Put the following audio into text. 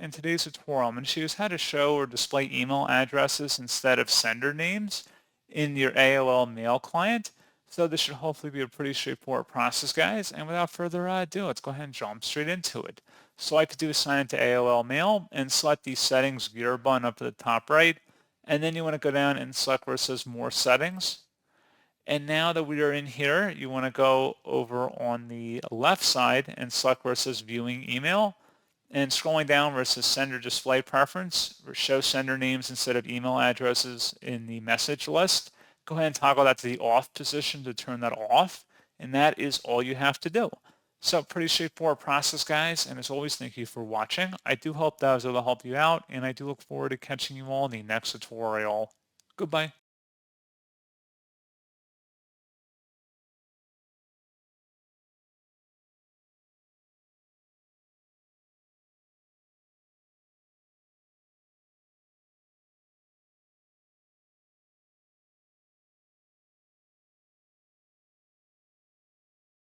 In today's tutorial, I'm going to show you how to show or display email addresses instead of sender names in your AOL Mail client. So this should hopefully be a pretty straightforward process, guys. And without further ado, let's go ahead and jump straight into it. So all I could do is sign into AOL Mail and select the settings gear button up at the top right. And then you want to go down and select where it says more settings. And now that we are in here, you want to go over on the left side and select where it says viewing email. And scrolling down where it says sender display preference, or show sender names instead of email addresses in the message list, go ahead and toggle that to the off position to turn that off. And that is all you have to do. So pretty straightforward process, guys. And as always, thank you for watching. I do hope that I was able to help you out, and I do look forward to catching you all in the next tutorial. Goodbye.